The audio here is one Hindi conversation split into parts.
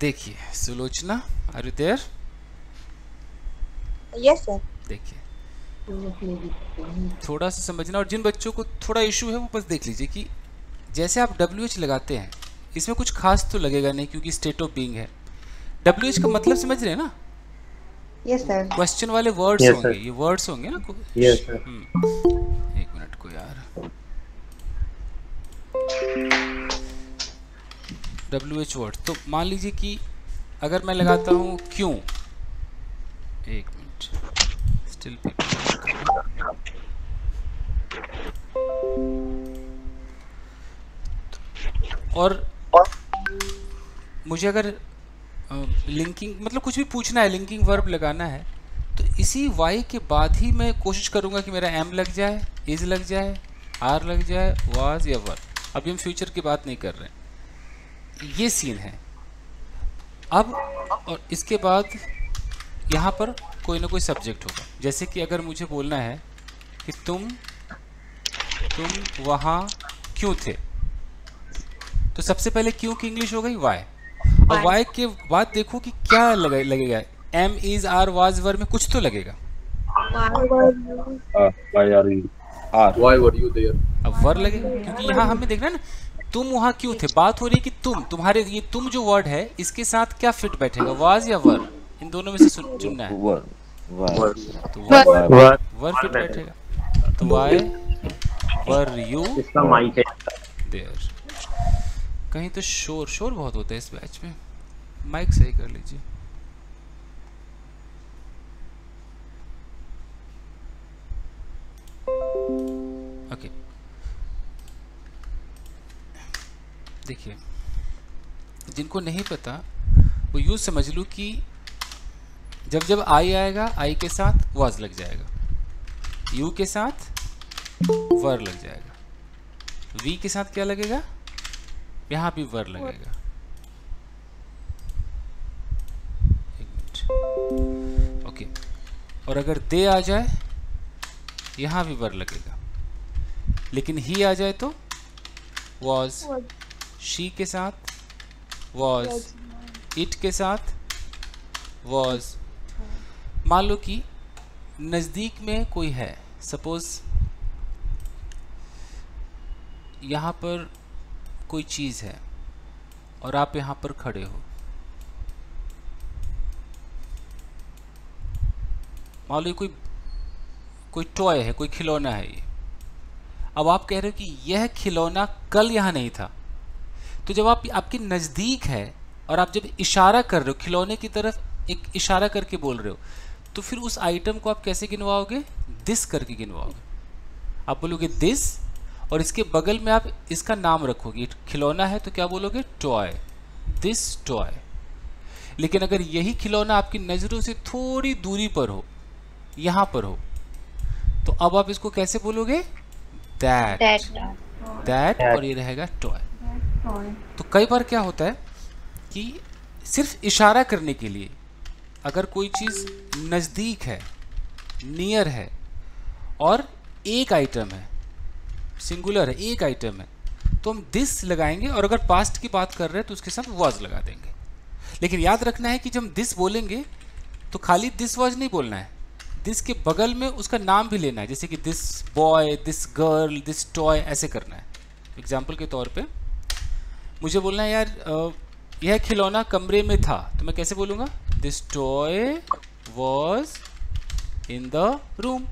देखिए Sulochana, are you there? Yes sir. देखिए थोड़ा सा समझना, और जिन बच्चों को थोड़ा इशू है वो बस देख लीजिए कि जैसे आप WH लगाते हैं इसमें कुछ खास तो लगेगा नहीं क्योंकि स्टेट ऑफ बीइंग है। WH का मतलब समझ रहे हैं ना? Yes sir. क्वेश्चन वाले वर्ड्स यस होंगे, सर। ये वर्ड्स होंगे ना यस सर। एक मिनट को यार, WH वर्ड। तो मान लीजिए कि अगर मैं लगाता हूँ क्यों, एक मिनट, स्टिल और मुझे अगर लिंकिंग मतलब कुछ भी पूछना है, लिंकिंग वर्ब लगाना है, तो इसी वाई के बाद ही मैं कोशिश करूंगा कि मेरा एम लग जाए, इज लग जाए, आर लग जाए, वाज या वर। अभी हम फ्यूचर की बात नहीं कर रहे हैं, ये सीन है अब। और इसके बाद यहाँ पर कोई ना कोई सब्जेक्ट होगा। जैसे कि अगर मुझे बोलना है कि तुम वहाँ क्यों थे, तो सबसे पहले क्यों की इंग्लिश हो गई वाई। और वाई के बाद देखो कि क्या लगेगा, am is are was were में कुछ तो लगेगा। Why were you there? अब वर लगेगा क्योंकि यहाँ हमें देखना है ना, तुम वहाँ क्यों थे। बात हो रही है कि तुम्हारे ये तुम जो वर्ड है इसके साथ क्या फिट बैठेगा, वाज या वर, इन दोनों में से चुनना है। तो वर फिट बैठेगा। तो वाई वर यू इसका माइक है देयर। कहीं तो शोर बहुत होता है इस बैच में, माइक सही कर लीजिए। ओके देखिए, जिनको नहीं पता वो यूँ समझ लूँ कि जब जब आई आएगा आई के साथ वाज लग जाएगा, यू के साथ वर लग जाएगा, वी के साथ क्या लगेगा, यहाँ भी वर लगेगा। एक मिनट, ओके। और अगर दे आ जाए यहाँ भी वर लगेगा, लेकिन ही आ जाए तो वॉज, शी के साथ वॉज, इट के साथ वॉज। मान लो कि नज़दीक में कोई है, सपोज यहाँ पर कोई चीज़ है और आप यहाँ पर खड़े हो, मान लो कोई टॉय है, कोई खिलौना है ये। अब आप कह रहे हो कि यह खिलौना कल यहाँ नहीं था। तो जब आप आपके नज़दीक है और आप जब इशारा कर रहे हो खिलौने की तरफ, एक इशारा करके बोल रहे हो, तो फिर उस आइटम को आप कैसे गिनवाओगे, दिस करके गिनवाओगे। आप बोलोगे दिस और इसके बगल में आप इसका नाम रखोगे, खिलौना है तो क्या बोलोगे, टॉय, दिस टॉय। लेकिन अगर यही खिलौना आपकी नज़रों से थोड़ी दूरी पर हो, यहाँ पर हो, तो अब आप इसको कैसे बोलोगे, दैट, और ये रहेगा टॉय। तो कई बार क्या होता है कि सिर्फ इशारा करने के लिए अगर कोई चीज़ नज़दीक है, नियर है, और एक आइटम है, सिंगुलर है, एक आइटम है, तो हम दिस लगाएंगे। और अगर पास्ट की बात कर रहे हैं तो उसके साथ वॉज लगा देंगे। लेकिन याद रखना है कि जब हम दिस बोलेंगे तो खाली दिस वॉज नहीं बोलना है, दिस के बगल में उसका नाम भी लेना है। जैसे कि this boy, this girl, this toy, ऐसे करना है। एग्जाम्पल के तौर पे मुझे बोलना है यार यह खिलौना कमरे में था, तो मैं कैसे बोलूँगा, this toy was in the room.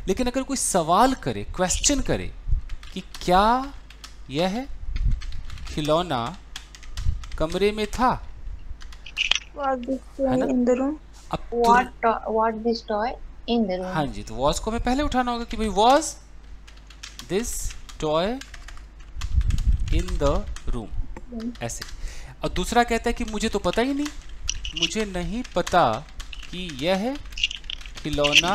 लेकिन अगर कोई सवाल करे, क्वेश्चन करे कि क्या यह खिलौना कमरे में था, है ना? What this toy in the room? हाँ जी, तो वॉज को हमें पहले उठाना होगा कि भाई was this toy in the room, ऐसे। और दूसरा कहता है कि मुझे तो पता ही नहीं, मुझे नहीं पता कि यह खिलौना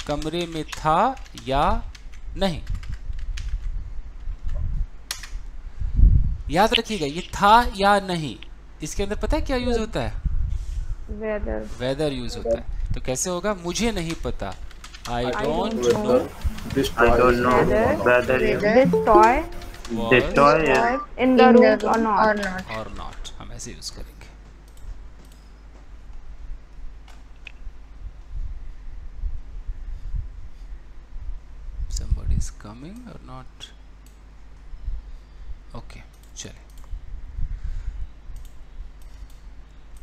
कमरे में था या नहीं। याद रखिएगा ये था या नहीं, इसके अंदर पता है क्या यूज होता है, वेदर यूज होता है। तो कैसे होगा, मुझे नहीं पता, I don't know This toy whether this toy The toy is in the in room the or room not? or not? और नॉट, हम ऐसे यूज करेंगे। somebody is coming or not? Okay चलिए।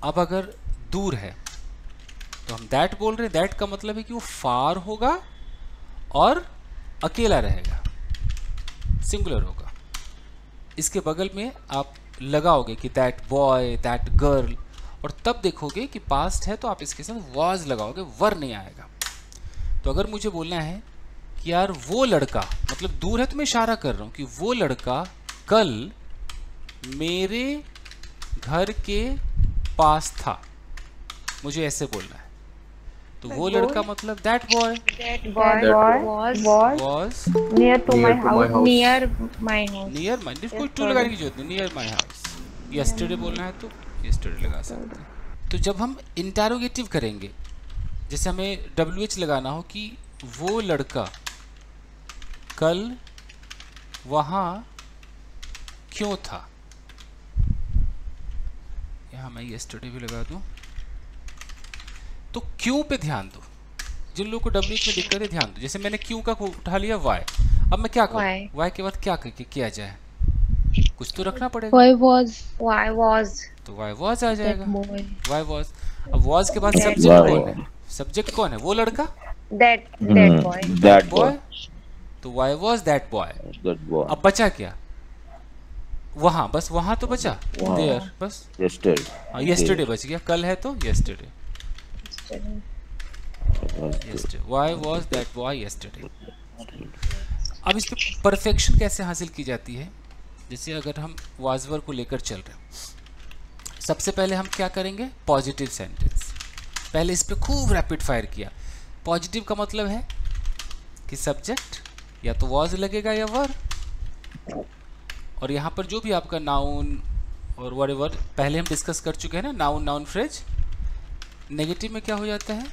अब अगर दूर है तो हम दैट बोल रहे हैं, दैट का मतलब है कि वो फार होगा और अकेला रहेगा, सिंगुलर होगा। इसके बगल में आप लगाओगे कि दैट बॉय, दैट गर्ल, और तब देखोगे कि पास्ट है तो आप इसके साथ वाज लगाओगे, वर नहीं आएगा। तो अगर मुझे बोलना है कि यार वो लड़का, मतलब दूर है तो मैं इशारा कर रहा हूं कि वो लड़का कल मेरे घर के पास था, मुझे ऐसे बोलना है। तो वो लड़का मतलब that boy That That boy boy was was near to my near to my house. house. near my house. Near my, कोई टू लगाने की जरूरत नहीं, नियर माई हाउस। यस्टरडे बोलना है तो यस्टरडे लगा सकते हैं। तो जब हम इंटेरोगेटिव करेंगे, जैसे हमें WH लगाना हो कि वो लड़का कल वहाँ क्यों था, यहाँ मैं यस्टरडे भी लगा दूं। तो क्यों पे ध्यान दो, जिन लोगों को WH में दिक्कत है ध्यान दो। जैसे मैंने क्यों का उठा लिया वाई, अब मैं क्या करूं, Why? वाई के बाद क्या किया जाए, कुछ तो रखना पड़ेगा। Why was तो वाई वॉज आ that जाएगा, boy? Why was. अब वॉज के बाद That सब्जेक्ट boy. कौन है, सब्जेक्ट कौन है, वो लड़का That boy. That boy. तो why was that boy. That boy. अब बचा क्या, वहां, बस वहां तो बचा, देयर, बस Yesterday. हाँ यस्टरडे बच गया, कल है तो yesterday, yesterday, why was that boy yesterday. अब इस पे परफेक्शन कैसे हासिल की जाती है, जैसे अगर हम वाजवर को लेकर चल रहे हैं, सबसे पहले हम क्या करेंगे, पॉजिटिव सेंटेंस। पहले इस पे खूब रैपिड फायर किया। पॉजिटिव का मतलब है कि सब्जेक्ट या तो वाज लगेगा या वर, और यहाँ पर जो भी आपका नाउन और व्हाटएवर पहले हम डिस्कस कर चुके हैं ना, नाउन नाउन फ्रेज। नेगेटिव में क्या हो जाता है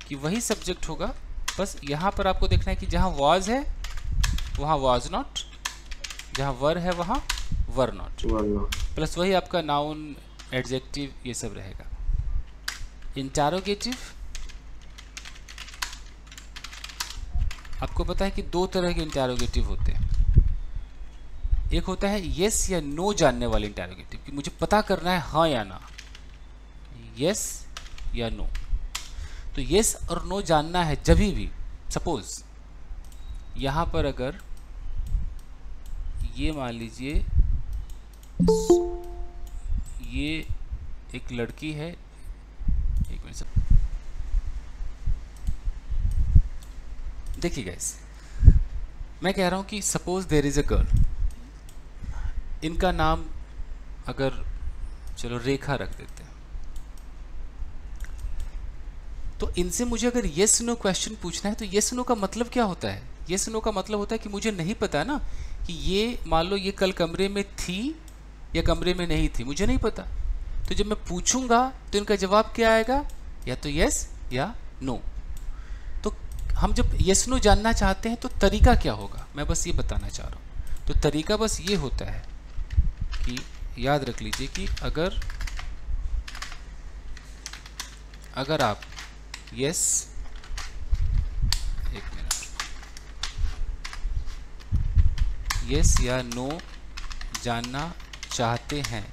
कि वही सब्जेक्ट होगा, बस यहाँ पर आपको देखना है कि जहाँ वाज है वहाँ वाज नॉट, जहाँ वर है वहाँ वर नॉट, प्लस वही आपका नाउन एडजेक्टिव ये सब रहेगा। इंटेरोगेटिव, आपको पता है कि दो तरह के इंटेरोगेटिव होते हैं। एक होता है यस या नो जानने वाले इंटेरोगेटिव, कि मुझे पता करना है हाँ या ना, यस या नो। तो यस और नो जानना है जब भी, सपोज यहाँ पर अगर ये मान लीजिए ये एक लड़की है, एक मिनट से देखिए गाइस, मैं कह रहा हूँ कि suppose there is a girl, इनका नाम अगर चलो रेखा रख देते हैं, तो इनसे मुझे अगर येस नो क्वेश्चन पूछना है तो येस नो का मतलब क्या होता है, येस नो का मतलब होता है कि मुझे नहीं पता ना कि ये मान लो ये कल कमरे में थी या कमरे में नहीं थी, मुझे नहीं पता। तो जब मैं पूछूंगा तो इनका जवाब क्या आएगा, या तो यस या नो। तो हम जब यस नो जानना चाहते हैं तो तरीका क्या होगा, मैं बस ये बताना चाह रहा हूँ। तो तरीका बस ये होता है कि याद रख लीजिए कि अगर आप यस, एक मिनट, यस या नो जानना चाहते हैं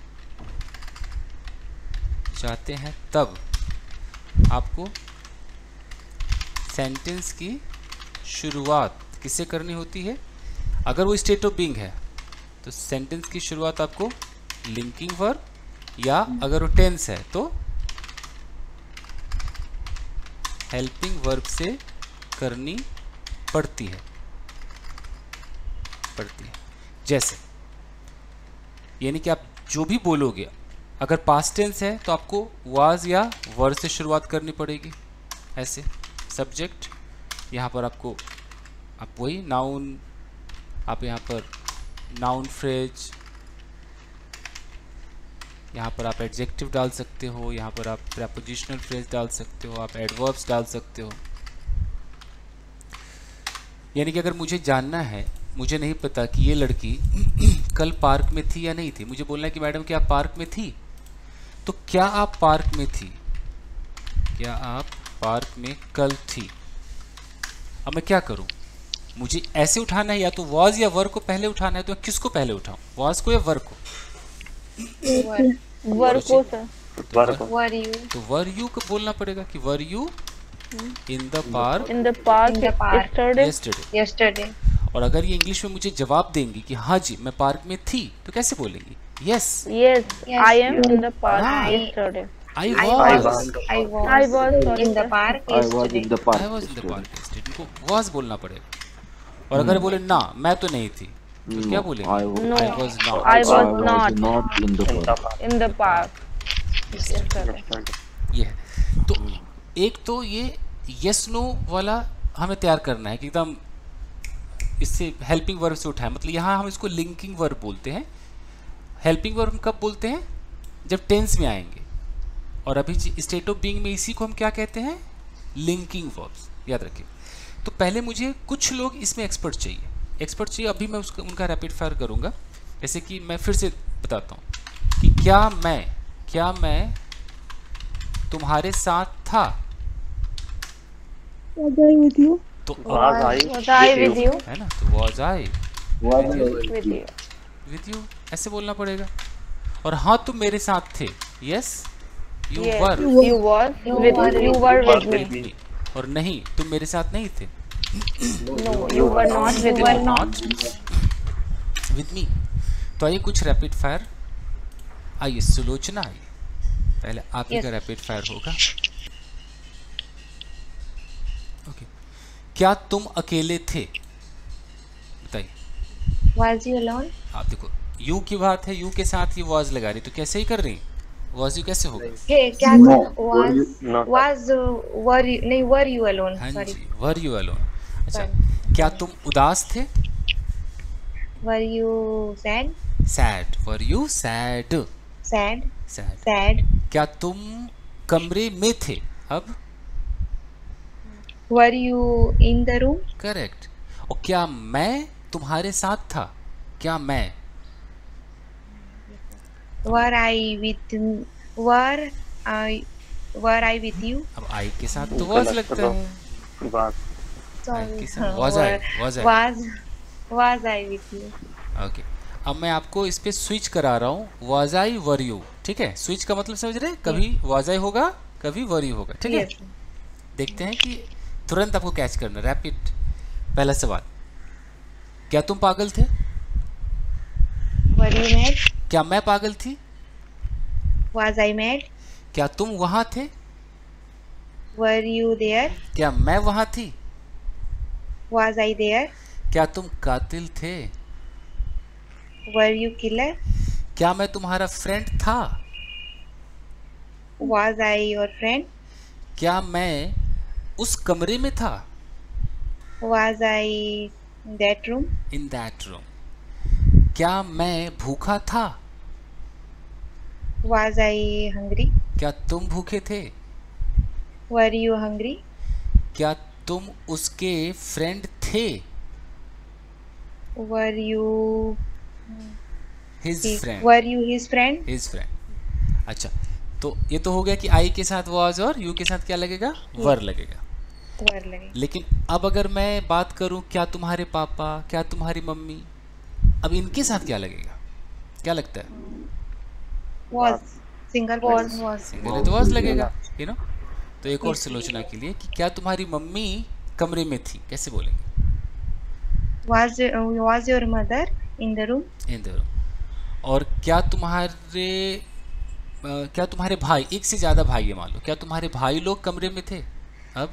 तब आपको सेंटेंस की शुरुआत किससे करनी होती है। अगर वो स्टेट ऑफ बीइंग है तो सेंटेंस की शुरुआत आपको लिंकिंग वर्ब, या अगर वो टेंस है तो हेल्पिंग वर्ब से करनी पड़ती है। जैसे यानी कि आप जो भी बोलोगे, अगर पास्ट टेंस है तो आपको वाज या वर से शुरुआत करनी पड़ेगी। ऐसे सब्जेक्ट, यहाँ पर आपको आप वही नाउन, आप यहाँ पर नाउन फ्रेज, यहाँ पर आप एडजेक्टिव डाल सकते हो, यहाँ पर आप प्रेपोजिशनल फ्रेज डाल सकते हो, आप एडवर्ब्स डाल सकते हो। यानी कि अगर मुझे जानना है, मुझे नहीं पता कि ये लड़की कल पार्क में थी या नहीं थी, मुझे बोलना है कि मैडम क्या आप पार्क में थी, तो क्या आप पार्क में थी, क्या आप पार्क में कल थी। अब मैं क्या करूं, मुझे ऐसे उठाना है, या तो वॉज या वर को पहले उठाना है, तो मैं किसको पहले उठाऊं, वॉज को या वर को? वर को सर। Were you? तो वर यू को बोलना पड़ेगा कि were you in the park in the park yesterday. और अगर ये इंग्लिश में मुझे जवाब देंगी कि हाँ जी मैं पार्क में थी, तो कैसे बोलेंगी? Yes I am in the park yesterday. I was in the park yesterday. इनको was बोलना पड़ेगा। और अगर बोले ना मैं तो नहीं थी, तो क्या बोलेंगे? I was not in the park yesterday. ये है। तो एक तो ये yes no वाला हमें तैयार करना है कि एकदम इससे हेल्पिंग वर्ब से उठाए, मतलब यहाँ हम इसको लिंकिंग वर्ब बोलते हैं। हेल्पिंग वर्ब कब बोलते हैं? जब टेंस में आएंगे। और अभी स्टेट ऑफ बीइंग में इसी को हम क्या कहते हैं? लिंकिंग वर्ब्स, याद रखिए। तो पहले मुझे कुछ लोग इसमें एक्सपर्ट चाहिए, अभी मैं उनका रैपिड फायर करूंगा। जैसे कि मैं फिर से बताता हूँ कि क्या मैं तुम्हारे साथ था, तो Was I with you? है ना, तो was I with you ऐसे बोलना पड़ेगा। और हाँ तुम मेरे साथ थे, yes you were with me. और नहीं तुम मेरे साथ नहीं थे, No, you were not with me। तो आइए कुछ रैपिड फायर, आइए सुलोचना, आइए पहले आप ही का रैपिड फायर होगा। ओके, क्या तुम अकेले थे, बताइए। Was you alone? आप देखो यू की बात है, यू के साथ ही was लगा रही, तो कैसे ही कर रही, was you कैसे होगा? क्या were you alone? हाँ Sorry. Ji, were you alone। अच्छा, क्या तुम उदास थे? Were you sad? sad, were you sad? Sad. क्या तुम कमरे में थे? अब Were you in the room? Correct. और क्या मैं तुम्हारे साथ था, क्या मैं? Were I with you? अब आई के साथ तो was लगता है, आई के साथ was I with you? Okay. अब मैं आपको इस पे स्विच करा रहा हूँ, was I were you, ठीक है? स्विच का मतलब समझ रहे हैं, कभी was I होगा, कभी were you होगा, ठीक है? देखते हैं कि तुरंत आपको कैच करना। रैपिड, पहला सवाल, क्या तुम पागल थे? Were you mad? क्या मैं पागल थी? Was I mad? क्या तुम वहां थे? Were you there? क्या मैं वहां थी? Was I there? क्या तुम कातिल थे? Were you killer? क्या मैं तुम्हारा फ्रेंड था? Was I your friend? क्या मैं उस कमरे में था? Was I in that room? In that room. क्या मैं भूखा था? Was I hungry? क्या तुम भूखे थे? Were you hungry? क्या तुम उसके फ्रेंड थे? Were you his friend. Were you his friend? His friend. अच्छा, तो ये तो हो गया कि आई के साथ was और यू के साथ क्या लगेगा? वर लगेगा। Were लगे। लेकिन अब अगर मैं बात करूं क्या तुम्हारे पापा, क्या तुम्हारी मम्मी, अब इनके साथ क्या लगेगा? क्या लगता है? Was single was सिंगल है तो was लगेगा, यू नो। तो एक और सुलोचना के लिए कि क्या तुम्हारी मम्मी कमरे में थी, कैसे बोलेंगे? Was your mother in the room? In the room. और क्या तुम्हारे भाई, एक से ज्यादा भाई है मान लो, क्या तुम्हारे भाई लोग कमरे में थे? अब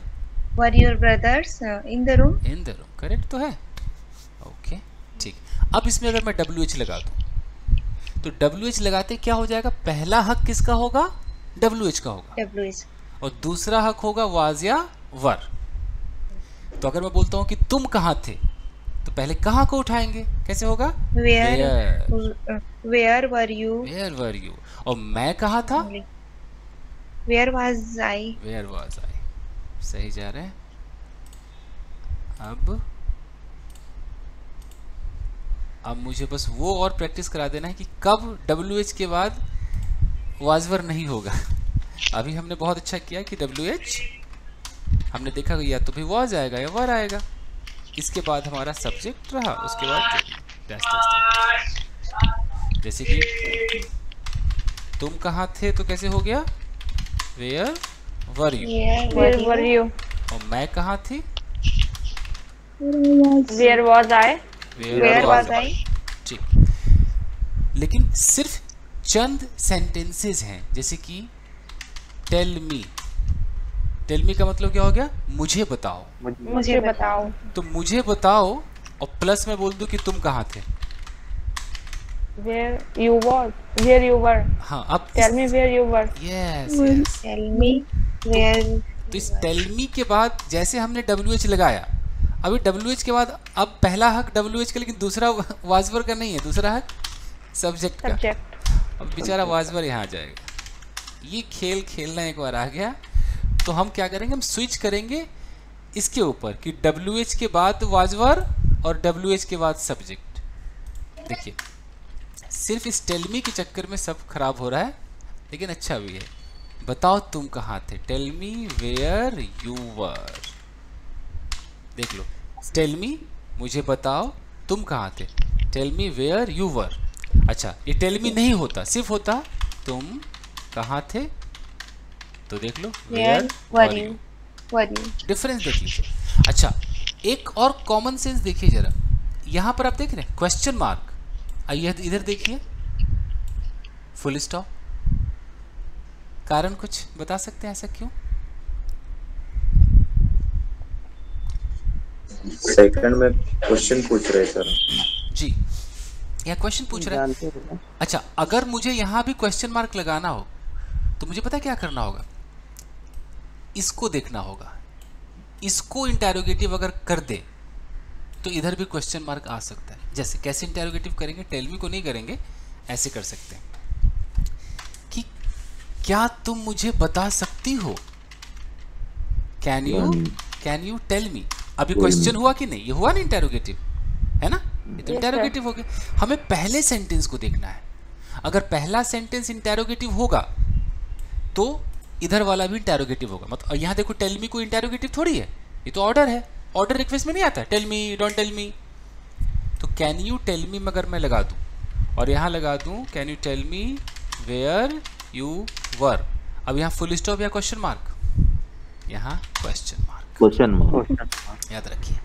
Were your brothers in the room? In the room, correct तो है। ओके, ठीक। अब इसमें अगर मैं WH लगा दूं, तो WH लगाते क्या हो जाएगा? पहला हक किसका होगा? WH का होगा। WH। और दूसरा हक होगा was या वर। तो अगर मैं बोलता हूं कि तुम कहाँ थे, तो पहले कहाँ को उठाएंगे, कैसे होगा? Where were you? Where were you? और मैं कहाँ था? Where was I? Where was I? सही जा रहे हैं। अब अब मुझे बस वो और प्रैक्टिस करा देना है कि कब WH के बाद वाजवर नहीं होगा। अभी हमने बहुत अच्छा किया कि WH हमने देखा कि या तो भी वाज आएगा या वर आएगा, इसके बाद हमारा सब्जेक्ट रहा, उसके बाद डैश डैश। जैसे कि तुम कहाँ थे तो कैसे हो गया where were you, Where were you? और मैं कहाँ थी Where was I? Where was I? ठीक, लेकिन सिर्फ चंद सेंटेंसेस हैं, जैसे कि टेल मी। टेल मी का मतलब क्या हो गया, मुझे बताओ। मुझे बताओ। तो मुझे बताओ और प्लस में बोल दूं कि तुम कहाँ थे। Where you were? Where you were? हाँ, अब Tell me where you were. Yes yes. Tell me where. तो इस टेल मी के बाद जैसे हमने WH लगाया, अभी WH के बाद अब पहला हक WH का, लेकिन दूसरा वाजवर का नहीं है, दूसरा हक सब्जेक्ट का। Subject. अब बेचारा वाजवर यहाँ आ जाएगा। ये खेल खेलना एक बार आ गया तो हम क्या करेंगे, हम स्विच करेंगे इसके ऊपर कि WH के बाद वाजवर और WH के बाद सब्जेक्ट। देखिए सिर्फ इस टेल मी के चक्कर में सब खराब हो रहा है, लेकिन अच्छा भी है। बताओ तुम कहाँ थे, tell me where you were. देख लो, टेल मी मुझे बताओ तुम कहाँ थे, tell me where you were. अच्छा, ये टेल मी नहीं होता, सिर्फ होता तुम कहाँ थे, तो देख लो वेयर वर यू। डिफरेंस देख लीजिए। अच्छा, एक और कॉमन सेंस देखिए जरा, यहाँ पर आप देख रहे हैं क्वेश्चन मार्क, आइए इधर देखिए फुल स्टॉप। कारण कुछ बता सकते हैं ऐसा क्यों? सेकंड में क्वेश्चन पूछ रहे सर जी, यह क्वेश्चन पूछ रहा है। अच्छा, अगर मुझे यहाँ भी क्वेश्चन मार्क लगाना हो तो मुझे पता क्या करना होगा, इसको देखना होगा। इसको इंटेरोगेटिव अगर कर दे तो इधर भी क्वेश्चन मार्क आ सकता है। जैसे कैसे इंटेरोगेटिव करेंगे, टेल मी को नहीं करेंगे, ऐसे कर सकते हैं कि क्या तुम मुझे बता सकती हो, कैन यू टेल मी। अभी क्वेश्चन हुआ कि नहीं, ये हुआ ना इंटेरोगेटिव, है ना, ये तो इंटेरोगेटिव हो गया। हमें पहले सेंटेंस को देखना है। अगर पहला सेंटेंस इंटेरोगेटिव होगा तो इधर वाला भी इंटेरोगेटिव होगा। मतलब यहाँ देखो टेल मी को इंटेरोगेटिव थोड़ी है, ये तो ऑर्डर है, ऑर्डर रिक्वेस्ट में नहीं आता tell me don't tell me. तो कैन यू टेल मी मगर मैं लगा दूं और यहाँ लगा दूं can you tell me where you were. अब यहाँ फुल स्टॉप या क्वेश्चन मार्क, यहाँ क्वेश्चन मार्क, याद रखिए।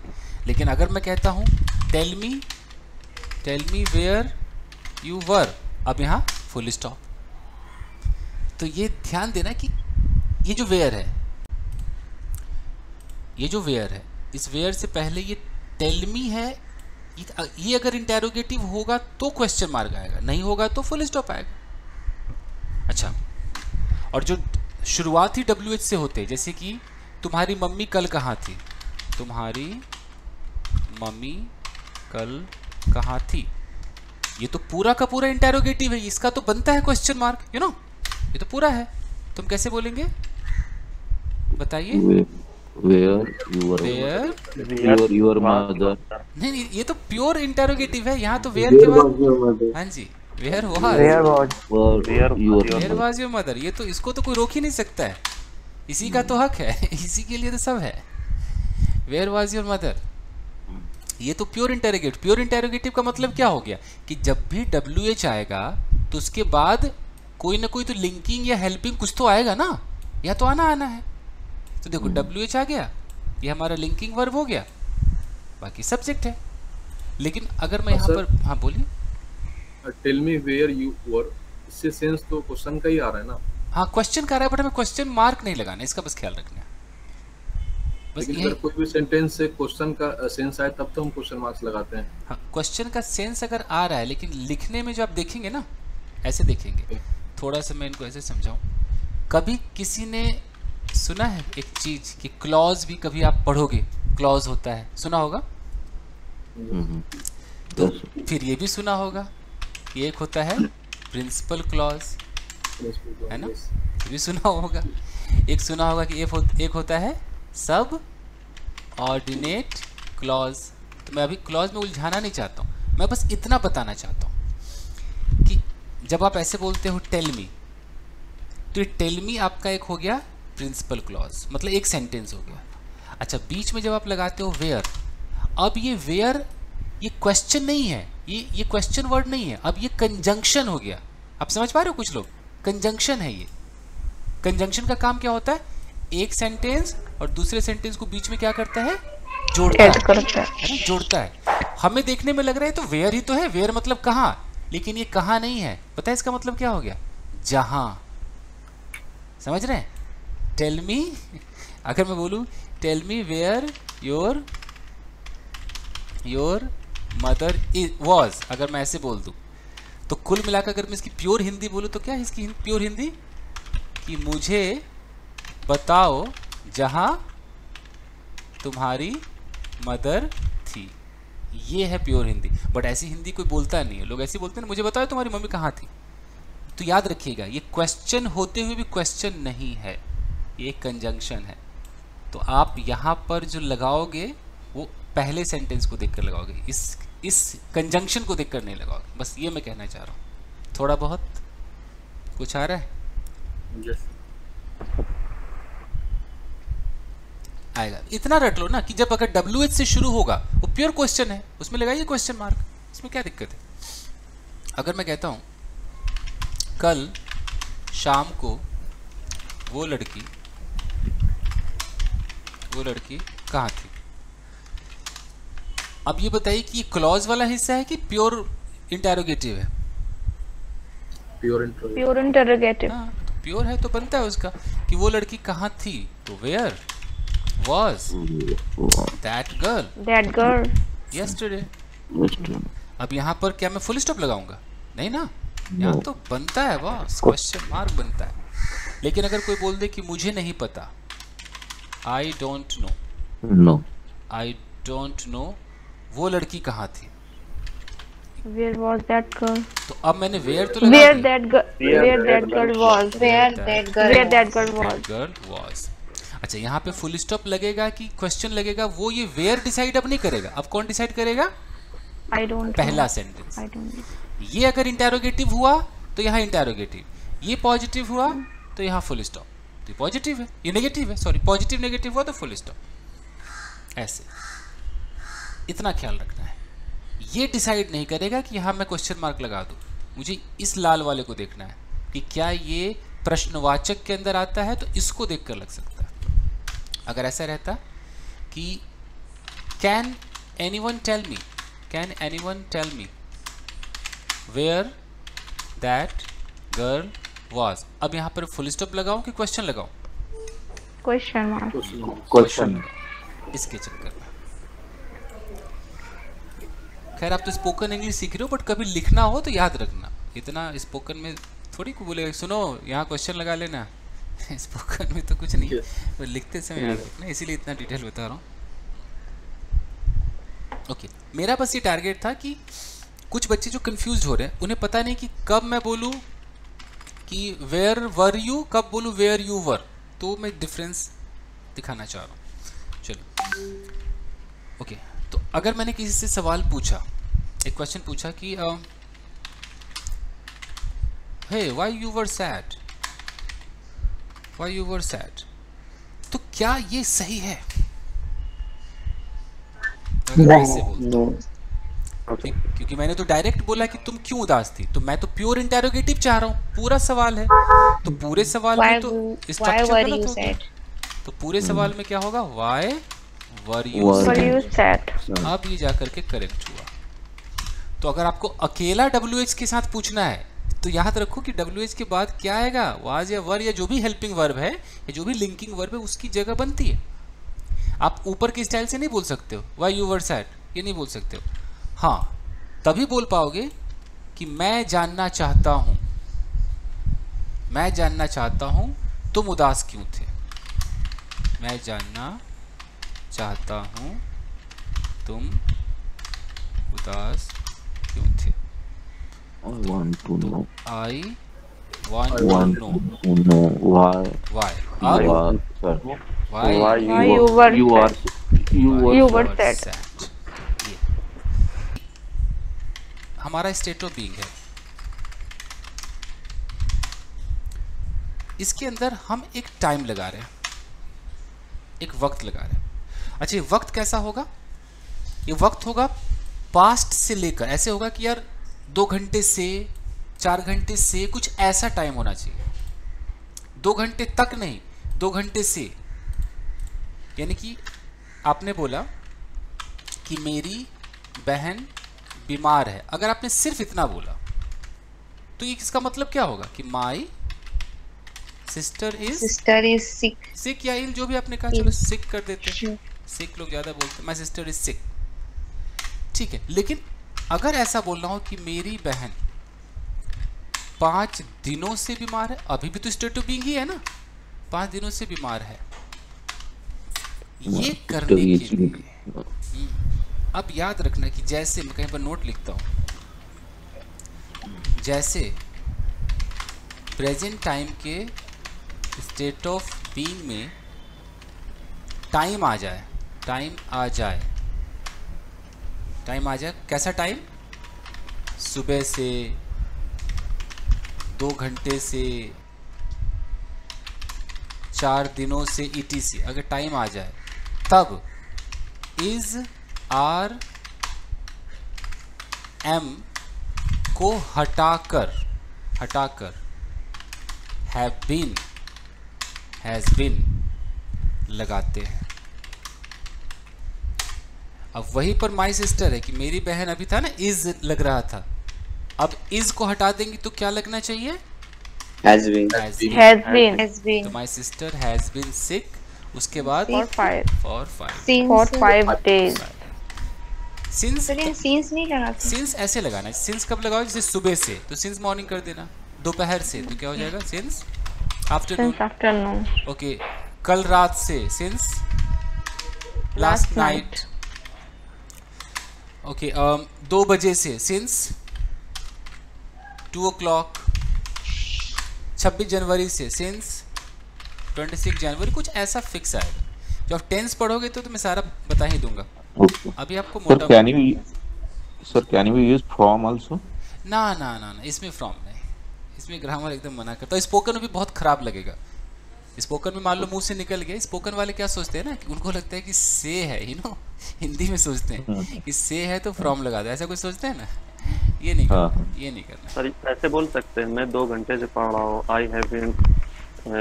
लेकिन अगर मैं कहता हूँ tell me where you were, अब यहाँ फुल स्टॉप। तो ये ध्यान देना कि ये जो वेयर है, इस वेयर से पहले ये टेल मी है, ये अगर इंटेरोगेटिव होगा तो क्वेश्चन मार्क आएगा, नहीं होगा तो फुल स्टॉप आएगा। अच्छा, और जो शुरुआती WH से होते, जैसे कि तुम्हारी मम्मी कल कहाँ थी, तुम्हारी मम्मी कल कहाँ थी, ये तो पूरा का पूरा इंटेरोगेटिव है, इसका तो बनता है क्वेश्चन मार्क, यू नो, ये तो पूरा है। तुम कैसे बोलेंगे बताइए, वेयर योर मदर। नहीं, ये तो प्योर इंटेरोगेटिव है, यहाँ तो वेयर के बाद, हाँ जी, वेयर वाज योर मदर। ये तो, इसको तो कोई रोक ही नहीं सकता है, इसी का तो हक है, इसी के लिए तो सब है। वेयर वाज योर मदर, ये तो प्योर इंटेरोगेटिव। प्योर इंटेरोगेटिव का मतलब क्या हो गया कि जब भी WH आएगा तो उसके बाद कोई ना कोई तो लिंकिंग या हेल्पिंग कुछ तो आएगा ना, या तो आना है। तो देखो WH आ गया, ये हमारा लिंकिंग वर्ब हो गया, बाकी सब्जेक्ट है। लेकिन अगर मैं यहाँ पर, हाँ बोलिए। Tell me where you were, इससे सेंस तो क्वेश्चन का ही आ रहा है ना। हाँ, क्वेश्चन का आ रहा है, बट हमें क्वेश्चन मार्क नहीं लगाना, इसका बस ख्याल रखना है। बस लेकिन अगर कोई भी सेंटेंस से क्वेश्चन का सेंस आए तब तो हम क्वेश्चन मार्क्स लगाते हैं। हाँ, क्वेश्चन का सेंस अगर आ रहा है, लेकिन लिखने में जो आप देखेंगे ना, ऐसे देखेंगे। थोड़ा सा मैं इनको ऐसे समझाऊं। कभी किसी ने सुना है एक चीज कि क्लॉज भी कभी आप पढ़ोगे, क्लॉज होता है, सुना होगा। तो फिर ये भी सुना होगा कि एक होता है प्रिंसिपल क्लॉज, है ना, ये भी सुना होगा। एक सुना होगा कि एक होता है सब ऑर्डिनेट क्लॉज। तो मैं अभी क्लॉज में उलझाना नहीं चाहता हूँ, मैं बस इतना बताना चाहता हूँ कि जब आप ऐसे बोलते हो टेल मी, तो ये टेल मी आपका एक हो गया प्रिंसिपल क्लॉज, मतलब एक सेंटेंस हो गया। अच्छा, बीच में जब आप लगाते हो वेयर, अब ये वेयर ये क्वेश्चन नहीं है, ये क्वेश्चन वर्ड नहीं है, अब ये कंजंक्शन हो गया। आप समझ पा रहे हो? कुछ लोग कंजंक्शन है ये। कंजंक्शन का काम क्या होता है? एक सेंटेंस और दूसरे सेंटेंस को बीच में क्या करता है? जोड़ता है, जोड़ता है। हमें देखने में लग रहा है तो वेयर ही तो है, वेयर मतलब कहाँ, लेकिन ये कहाँ नहीं है। पता है इसका मतलब क्या हो गया? जहां। समझ रहे हैं? टेल मी, अगर मैं बोलूं tell me where your mother was, अगर मैं ऐसे बोल दूं, तो कुल मिलाकर अगर मैं इसकी प्योर हिंदी बोलूं तो क्या है इसकी प्योर हिंदी? कि मुझे बताओ जहां तुम्हारी मदर थी। ये है प्योर हिंदी। बट ऐसी हिंदी कोई बोलता नहीं है, लोग ऐसे बोलते हैं मुझे बताओ तुम्हारी मम्मी कहाँ थी। तो याद रखिएगा, ये क्वेश्चन होते हुए भी क्वेश्चन नहीं है, ये कंजंक्शन है। तो आप यहाँ पर जो लगाओगे वो पहले सेंटेंस को देखकर लगाओगे, इस कंजंक्शन को देखकर नहीं लगाओगे। बस ये मैं कहना चाह रहा हूँ। थोड़ा बहुत कुछ आ रहा है? आएगा। इतना रट लो ना कि जब अगर WH से शुरू होगा वो प्योर क्वेश्चन है, उसमें लगाइए क्वेश्चन मार्क, इसमें क्या दिक्कत है? अगर मैं कहता हूं कल शाम को वो लड़की कहाँ थी, अब ये बताइए कि ये क्लॉज वाला हिस्सा है कि प्योर इंटेरोगेटिव है? Pure interrogative. हाँ, तो प्योर है तो बनता है उसका कि वो लड़की कहाँ थी, तो where was that girl yesterday। अब यहाँ पर क्या मैं फुल स्टॉप लगाऊंगा? नहीं ना, यहाँ तो बनता है बॉस, क्वेश्चन मार्क बनता है। लेकिन अगर कोई बोल दे कि मुझे नहीं पता, I don't know वो लड़की कहाँ थी, Where was that girl? तो अब मैंने where तो लगा Where that girl was। अच्छा, यहाँ पे फुल स्टॉप लगेगा कि क्वेश्चन लगेगा, वो ये वेयर डिसाइड अब नहीं करेगा। अब कौन डिसाइड करेगा? I don't पहला know. Sentence. I don't know. ये अगर इंटेरोगेटिव हुआ तो यहाँ इंटेरोगेटिव, ये पॉजिटिव हुआ तो यहाँ फुल स्टॉप। तो ये पॉजिटिव है, ये नेगेटिव है, सॉरी पॉजिटिव नेगेटिव हुआ तो फुल स्टॉप। ऐसे इतना ख्याल रखना है। ये डिसाइड नहीं करेगा कि यहाँ मैं क्वेश्चन मार्क लगा दूँ, मुझे इस लाल वाले को देखना है कि क्या ये प्रश्नवाचक के अंदर आता है, तो इसको देख कर लग सकता है। अगर ऐसा रहता कि can anyone tell me where that girl was, अब यहाँ पर फुल स्टॉप लगाऊं कि क्वेश्चन लगाऊं? क्वेश्चन। इसके चक्कर में खैर आप तो स्पोकन इंग्लिश सीख रहे हो, बट कभी लिखना हो तो याद रखना, इतना स्पोकन में थोड़ी को बोलेगा सुनो यहाँ क्वेश्चन लगा लेना। स्पोकन में तो कुछ नहीं, तो लिखते समय याद रखना, इसीलिए इतना डिटेल बता रहा हूँ। ओके, मेरा बस ये टारगेट था कि कुछ बच्चे जो कंफ्यूज हो रहे हैं, उन्हें पता नहीं कि कब मैं बोलूँ कि वेयर वर यू, कब बोलूँ वेयर यू वर, तो मैं डिफरेंस दिखाना चाह रहा हूँ। चलो ओके, तो अगर मैंने किसी से सवाल पूछा, एक क्वेश्चन पूछा कि हे व्हाई यू वर सैड, तो क्या ये सही है? क्योंकि मैंने तो डायरेक्ट बोला कि तुम क्यों उदास थी, तो मैं तो प्योर इंटेरोगेटिव चाह रहा हूँ, पूरा सवाल है, तो पूरे सवाल में तो स्ट्रक्चर गलत होगा। तो पूरे सवाल में क्या होगा? Why were you sad. अब ये जाकर के करेक्ट हुआ। तो अगर आपको अकेला WH के साथ पूछना है तो याद रखो कि WH के बाद क्या आएगा? वाज या वर या जो भी हेल्पिंग वर्ब है या जो भी लिंकिंग वर्ब है उसकी जगह बनती है। आप ऊपर के स्टाइल से नहीं बोल सकते हो व्हाई यू वर सैड, ये नहीं बोल सकते हो। हाँ, तभी बोल पाओगे कि मैं जानना चाहता हूँ तुम उदास क्यों थे। मैं जानना चाहता हूँ तुम उदास क्यों थे। I want to know. I want to know why. Why you were sad. हमारा स्टेट ऑफ बीइंग है। इसके अंदर हम एक टाइम लगा रहे हैं, एक वक्त लगा रहे हैं। अच्छा, ये वक्त कैसा होगा? ये वक्त होगा पास्ट से लेकर, ऐसे होगा कि यार 2 घंटे से 4 घंटे से, कुछ ऐसा टाइम होना चाहिए। 2 घंटे तक नहीं, 2 घंटे से। यानी कि आपने बोला कि मेरी बहन बीमार है, अगर आपने सिर्फ इतना बोला तो ये किसका मतलब क्या होगा कि माई सिस्टर इज सिक या इल, जो भी आपने कहा, चलो सिक कर देते हैं, सिक लोग ज्यादा बोलते हैं, माई सिस्टर इज सिक, ठीक है। लेकिन अगर ऐसा बोलना हो कि मेरी बहन 5 दिनों से बीमार है, अभी भी तो स्टेट ऑफ बीइंग ही है ना, 5 दिनों से बीमार है, ये करने के लिए अब याद रखना कि जैसे मैं कहीं पर नोट लिखता हूं, जैसे प्रेजेंट टाइम के स्टेट ऑफ बीइंग में टाइम आ जाए, टाइम आ जाए, टाइम आ जाए, कैसा टाइम? सुबह से, 2 घंटे से, 4 दिनों से, ETC अगर टाइम आ जाए, तब इज आर एम को हटाकर हैव बीन, हैज बीन लगाते हैं। अब वहीं पर माई सिस्टर है कि मेरी बहन, अभी था ना इज लग रहा था, अब इज को हटा देंगे तो क्या लगना चाहिए? has been तो माई सिस्टर हैज बीन सिक, उसके बाद for 5 days। सिंस since नहीं लगा, सिंस ऐसे लगाना है। सिंस कब लगाओ? जैसे सुबह से तो सिंस मॉर्निंग कर देना, दोपहर से तो क्या हो जाएगा? Since afternoon. ओके, कल रात से सिंस लास्ट नाइट। ओके, 2 बजे से सिंस 2 o'clock। 26 जनवरी से सिंस 26 जनवरी, कुछ ऐसा फिक्स आएगा। जब आप टेंस पढ़ोगे तो मैं सारा बता ही दूंगा। अभी आपको मोटा can we use from also? ना, इसमें फ्रॉम नहीं, इसमें ग्रामर एकदम मना करता है। स्पोकन में भी बहुत खराब लगेगा। स्पोकन में मान लो मुंह से निकल गया, स्पोकन वाले क्या सोचते हैं ना कि उनको लगता है कि से है, हिंदी में सोचते हैं कि से है तो फ्रॉम लगा दो, ऐसा कुछ सोचते हैं ना, ये नहीं करना, ये नहीं करना। सर ऐसे बोल सकते हैं, मैं 2 घंटे से पढ़ रहा हूँ, I have been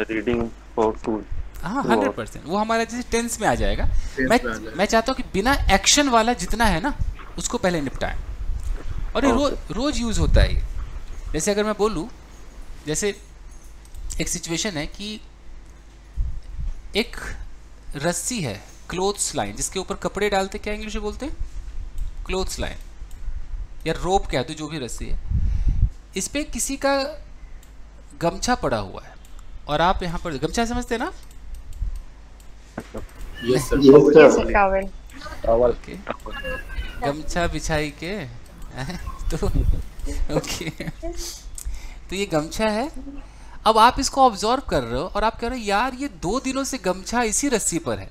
reading for 2। हाँ, 100% वो हमारा जैसे टेंस में आ जाएगा। मैं चाहता हूँ कि बिना एक्शन वाला जितना है ना उसको पहले निपटाएं, और ये रोज यूज होता है ये। जैसे अगर मैं बोलूँ, जैसे एक सिचुएशन है कि एक रस्सी है, क्लोथ्स लाइन, जिसके ऊपर कपड़े डालते, क्या इंग्लिश में बोलते हैं? क्लोथ्स लाइन या रोप कहते हो, जो भी रस्सी है। इस पे किसी का गमछा पड़ा हुआ है और आप यहाँ पर, गमछा समझते हैं ना? Yes sir, towel। ओके, गमछा बिछाई के तो ओके, तो ये गमछा है। अब आप इसको ऑब्जर्व कर रहे हो और आप कह रहे हो यार ये 2 दिनों से गमछा इसी रस्सी पर है।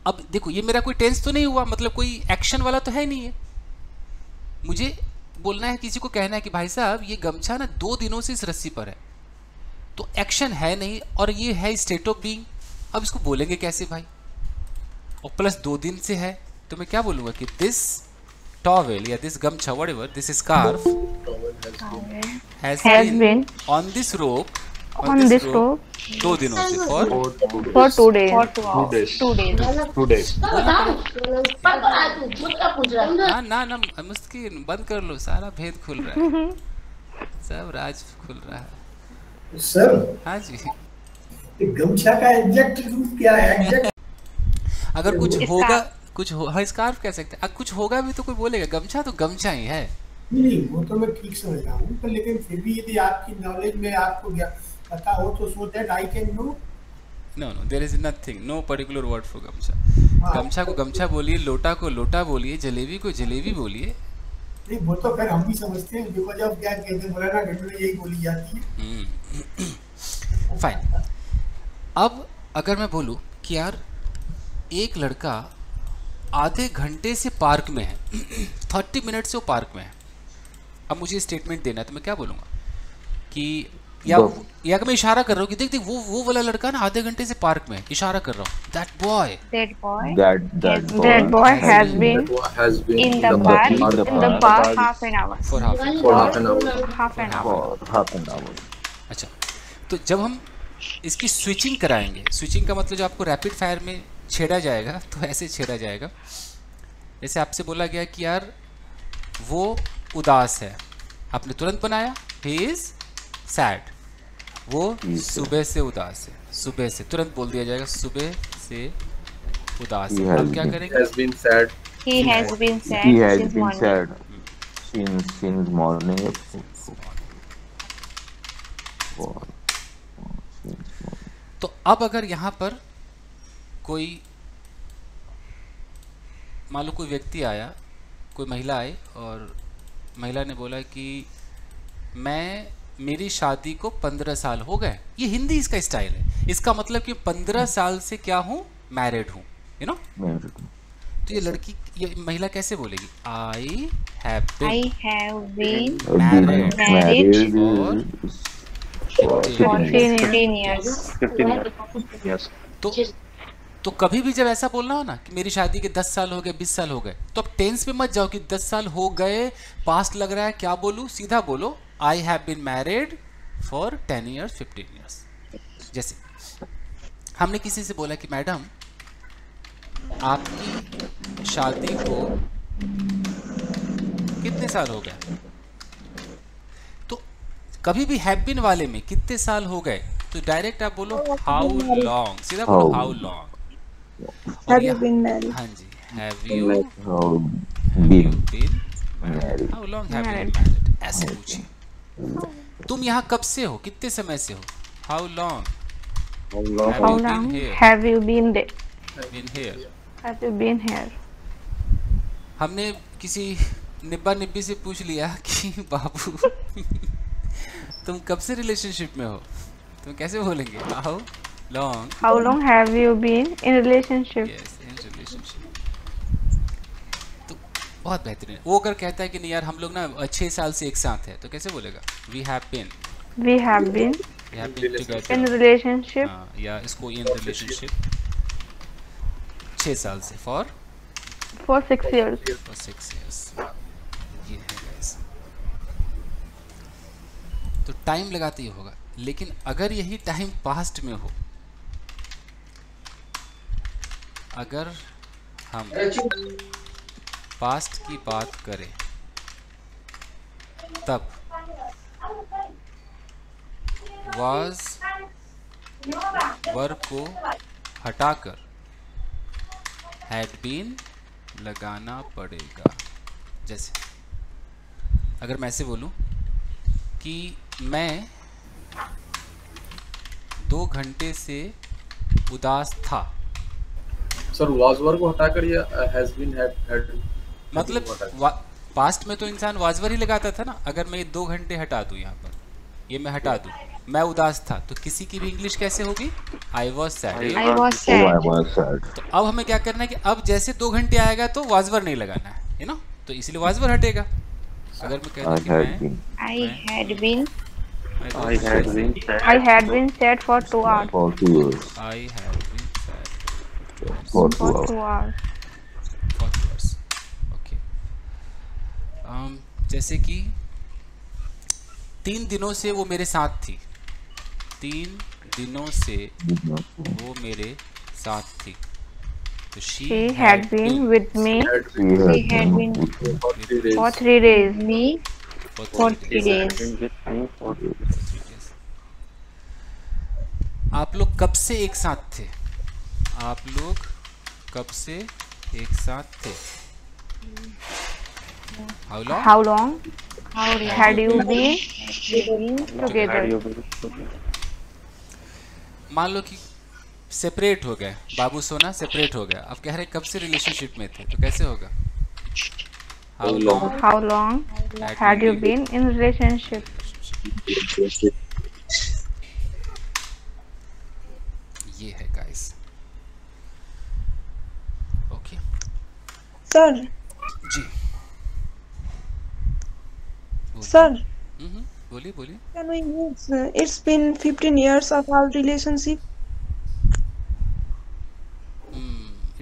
अब देखो, ये मेरा कोई टेंस तो नहीं हुआ, मतलब कोई एक्शन वाला तो है नहीं है। मुझे बोलना है, किसी को कहना है कि भाई साहब ये गमछा ना 2 दिनों से इस रस्सी पर है, तो एक्शन है नहीं और ये है स्टेट ऑफ बीइंग। अब इसको बोलेंगे कैसे भाई? और प्लस 2 दिन से है, तो मैं क्या बोलूँगा कि दिस टॉवेल या दिस गमछा, whatever, this scarf has been on this rope 2 दिनों से, for 2 days। 2 days। ना मुस्किन बंद कर लो, सारा भेद खुल रहा है, सब राज खुल रहा है। सर, हाँ जी, गमछा का एग्जैक्ट रूप क्या है? अगर कुछ हो, हाँ स्कार्फ कह सकते हैं। कुछ होगा भी तो कोई बोलेगा, गमछा तो गमछा ही है। नहीं, वो तो मैं ठीक समझ रहा हूँ, पर लेकिन फिर भी यदि आपकी नॉलेज में आपको पता हो तो so that I can know. No there is nothing, no particular word for gamcha. गमछा को गमछा बोलिए, लोटा को लोटा बोलिए, जलेबी को जलेबी बोलिए। नहीं, वो तो फिर हम भी समझते हैं, बिकॉज़ ऑफ क्या कहते हैं, मौलाना गढ़ में यही बोली जाती है। फाइन। अब अगर मैं बोलूँ कि यार एक लड़का आधे घंटे से पार्क में है 30 मिनट से वो पार्क में है, अब मुझे स्टेटमेंट देना है तो मैं क्या बोलूँगा कि या मैं इशारा कर रहा हूँ कि देख देख वो वाला लड़का ना आधे घंटे से पार्क में इशारा कर रहा हूँ, that boy has been in the park half an hour. for half an hour. अच्छा, तो जब हम इसकी स्विचिंग कराएंगे, स्विचिंग का मतलब जो आपको रैपिड फायर में छेड़ा जाएगा तो ऐसे छेड़ा जाएगा। जैसे आपसे बोला गया कि यार वो उदास है, आपने तुरंत बनाया he is sad, वो सुबह से उदास है, सुबह से तुरंत बोल दिया जाएगा सुबह से उदास है। अब क्या करेंगे? He has been sad since morning. तो अब अगर यहाँ पर कोई मान लो कोई व्यक्ति आया, कोई महिला आई और महिला ने बोला कि मेरी शादी को 15 साल हो गए, ये हिंदी इसका स्टाइल है, इसका मतलब कि 15 साल से क्या हूँ, मैरिड हूँ, यू नो। तो ये लड़की, ये महिला कैसे बोलेगी? I have been married for 15 years। तो कभी भी जब ऐसा बोलना हो ना कि मेरी शादी के 10 साल हो गए, 20 साल हो गए, तो अब टेंस में मत जाओ कि 10 साल हो गए, पास्ट लग रहा है, क्या बोलूँ? सीधा बोलो I have been married for 10 years 15 years। जैसे हमने किसी से बोला कि मैडम आपकी शादी को कितने साल हो गए, तो कभी भी हैव बीन वाले में कितने साल हो गए तो डायरेक्ट आप बोलो हाउ लॉन्ग, सीधा बोलो how long. Have you been married? हाँ जी, have you been married? How long have you been married? ऐसे पूछिए। तुम यहाँ कब से हो, कितने समय से हो? How long? How long have you been there? Have you been here? हमने किसी निब्बा निब्बी से पूछ लिया कि बाबू तुम कब से रिलेशनशिप में हो, तुम कैसे बोलेंगे? How long have you been in relationship? Yes, in relationship। तो बहुत बेहतरीन। वो अगर कहता है कि नहीं यार हम लोग ना 6 साल से एक साथ है, तो कैसे बोलेगा? We have been together in relationship। या इसको in relationship 6 साल से for 6 years। For 6 years। ये है guys। तो टाइम लगाते ही होगा, लेकिन अगर यही टाइम पास्ट में हो, अगर हम पास्ट की बात करें तब वाज वर्ब को हटाकर हैड बीन लगाना पड़ेगा। जैसे अगर मैं ऐसे बोलूं कि मैं 2 घंटे से उदास था, सर वाज वर्ब को हटाकर या हैज बीन हैड मतलब पास्ट में तो इंसान वाज वर्ब ही लगाता था ना। अगर मैं 2 घंटे हटा दूं, यहाँ पर ये मैं हटा दूं, मैं उदास था, तो किसी की भी इंग्लिश कैसे होगी? I was sad. तो अब हमें क्या करना है कि अब जैसे 2 घंटे आएगा तो वाज वर्ब नहीं लगाना है, यू नो, तो इसलिए वाज वर्ब हटेगा। अगर मैं कहता कि I had been sad for 2 hours। I had been sad for 2 hours। Okay. जैसे कि 3 दिनों से वो मेरे साथ थी, 3 दिनों से वो मेरे साथ थी, तो she had been with me for 3 days। me for 3 days। आप लोग कब से एक साथ थे? आप लोग कब से एक साथ थे? How long had you been together? मान लो कि सेपरेट हो गए, बाबू सोना सेपरेट हो गया, अब कह रहे कब से रिलेशनशिप में थे, तो कैसे होगा? How long had you been in relationship? ये है गाइस। ओके सर जी, Sir, बोलिए बोलिए। can we use it's been 15 years of our relationship?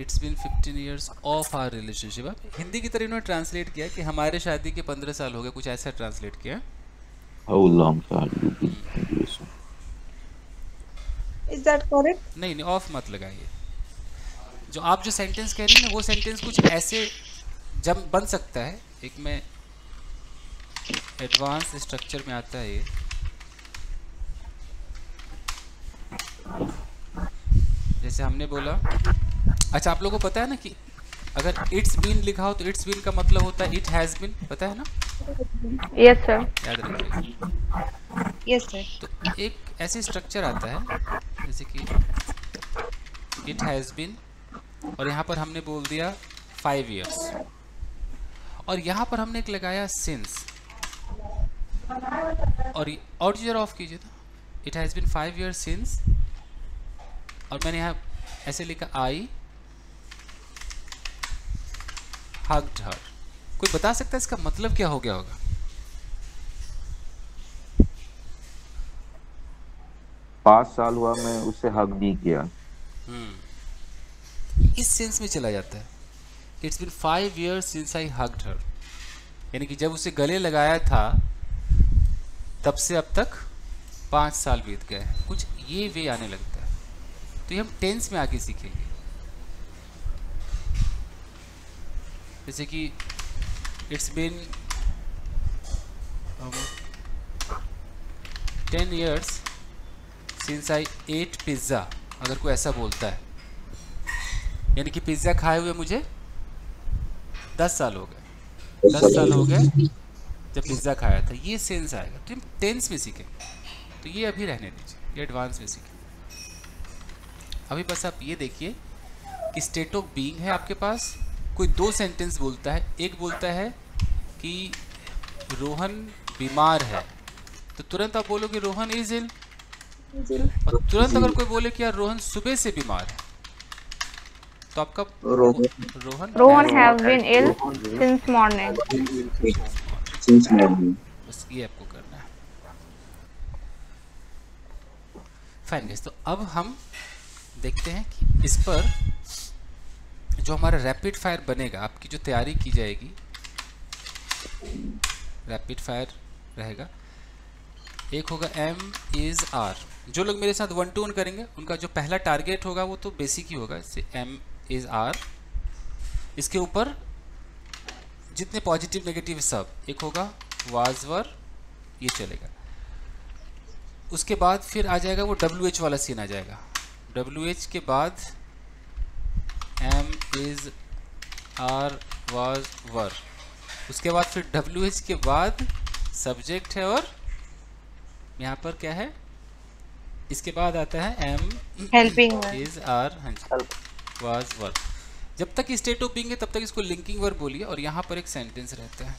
It's been 15 years of our relationship. अब हिंदी की तरह इन्होंने ट्रांसलेट किया कि हमारे शादी के 15 साल हो गए, कुछ ऐसा ट्रांसलेट किया। How long have you been in relation? Is that correct? नहीं नहीं, ऑफ मत लगाइए। जो आप जो सेंटेंस कह रही हैं ना, वो सेंटेंस कुछ ऐसे जब बन सकता है, एक में एडवांस स्ट्रक्चर में आता है ये। जैसे हमने बोला, अच्छा आप लोगों को पता है ना कि अगर इट्स बीन लिखा हो तो इट्स बीन का मतलब होता है इट हैज बीन, पता है ना? Yes sir. याद रखिए। Yes, sir. तो एक ऐसे स्ट्रक्चर आता है जैसे कि इट हैज बीन, और यहाँ पर हमने बोल दिया 5 years, और यहाँ पर हमने एक लगाया सिंस, और जरा ऑफ कीजिए तो it has been 5 years since, और मैंने यहाँ ऐसे लिखा आई हग्ड हर। कोई बता सकता है इसका मतलब क्या हो गया होगा? पाँच साल हुआ मैं उसे हक भी किया। इस सेंस में चला जाता है। It's been 5 years since I hugged her, यानी कि जब उसे गले लगाया था तब से अब तक 5 साल बीत गए। कुछ ये वे आने लगता है, तो ये हम टेंस में आगे सीखेंगे। जैसे कि it's been 10 years since I ate pizza, अगर कोई ऐसा बोलता है, यानी कि पिज़्ज़ा खाए हुए मुझे 10 साल हो गए। 10 साल हो गए जब पिज़्ज़ा खाया था, ये सेंस आएगा। तो टेंस में सीखेंगे, तो ये अभी रहने दीजिए, ये एडवांस में सीखेंगे। अभी बस आप ये देखिए कि स्टेट ऑफ बीइंग है आपके पास। कोई 2 सेंटेंस बोलता है, एक बोलता है कि रोहन बीमार है, तो तुरंत आप बोलोगे रोहन इज इल, और तुरंत अगर कोई बोले कि यार रोहन सुबह से बीमार है, तो आपका Rohan have been ill since morning. बस ये आपको करना है। फाइन गाइस, तो अब हम देखते हैं कि इस पर जो हमारा रैपिड फायर बनेगा, आपकी जो तैयारी की जाएगी रैपिड फायर रहेगा। एक होगा एम इज आर। जो लोग मेरे साथ 1 to 1 करेंगे उनका जो पहला टारगेट होगा वो तो बेसिक ही होगा, जैसे एम इज आर, इसके ऊपर जितने पॉजिटिव नेगेटिव सब, एक होगा वाज वर, ये चलेगा। उसके बाद फिर आ जाएगा वो WH वाला सीन आ जाएगा। WH के बाद am is are was were, उसके बाद फिर WH के बाद सब्जेक्ट है, और यहाँ पर क्या है, इसके बाद आता है am is are was were. जब तक स्टेट ऑफ बीइंग है तब तक इसको लिंकिंग वर्ब बोलिए, और यहाँ पर एक सेंटेंस रहता है।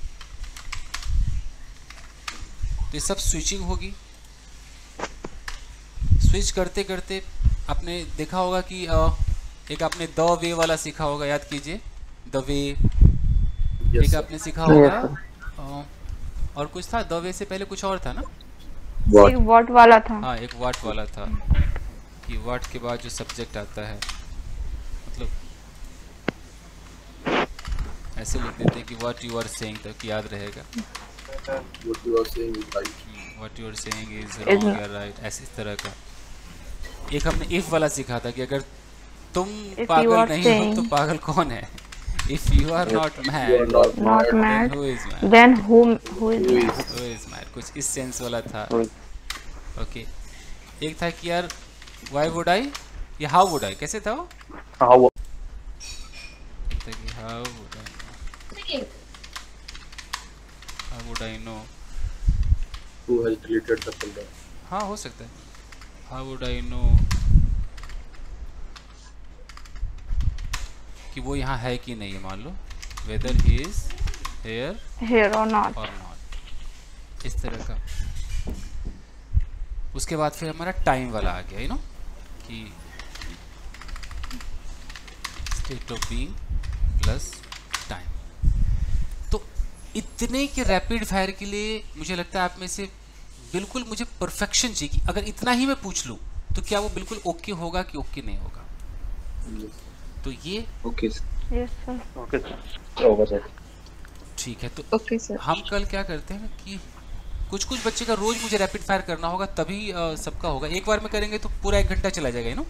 तो ये सब स्विचिंग होगी। स्विच करते करते आपने देखा होगा कि एक आपने द वे वाला सीखा होगा, याद कीजिए द वे। एक आपने सीखा होगा, और कुछ था द वे से पहले कुछ और था ना, एक व्हाट वाला था। हाँ, एक व्हाट वाला था कि व्हाट के बाद जो सब्जेक्ट आता है, मतलब ऐसे लिख देते हैं कि व्हाट यू आर सेइंग, तक याद रहेगा। What you are saying is right. What you are saying is wrong या राइट, ऐसे इस तरह का। एक हमने इफ वाला सीखा था कि अगर तुम पागल नहीं हो तो पागल कौन है। If you are not mad, then who is mad? Then who is mad? कुछ इस सेंस वाला था। ओके, एक था कि यार why would I, या how would I, कैसे था वो? How would I know? Who has deleted the folder? हाँ, हो सकता है। How would I know कि वो यहाँ है कि नहीं है, मान लो whether he is here or not, इस तरह का। उसके बाद फिर हमारा टाइम वाला आ गया, यू नो, कि state of being plus time. तो इतने के रैपिड फायर के लिए मुझे लगता है आप में से बिल्कुल मुझे परफेक्शन चाहिए कि अगर इतना ही मैं पूछ लूँ तो क्या वो बिल्कुल ओके होगा कि ओके नहीं होगा। तो ये okay yes sir. Okay sir. होगा सर। ठीक है। तो ओके सर। हम कल क्या करते हैं कि कुछ बच्चे का रोज मुझे रैपिड फायर करना होगा, तभी सबका होगा। एक बार में करेंगे तो पूरा 1 घंटा चला जाएगा, यू नो।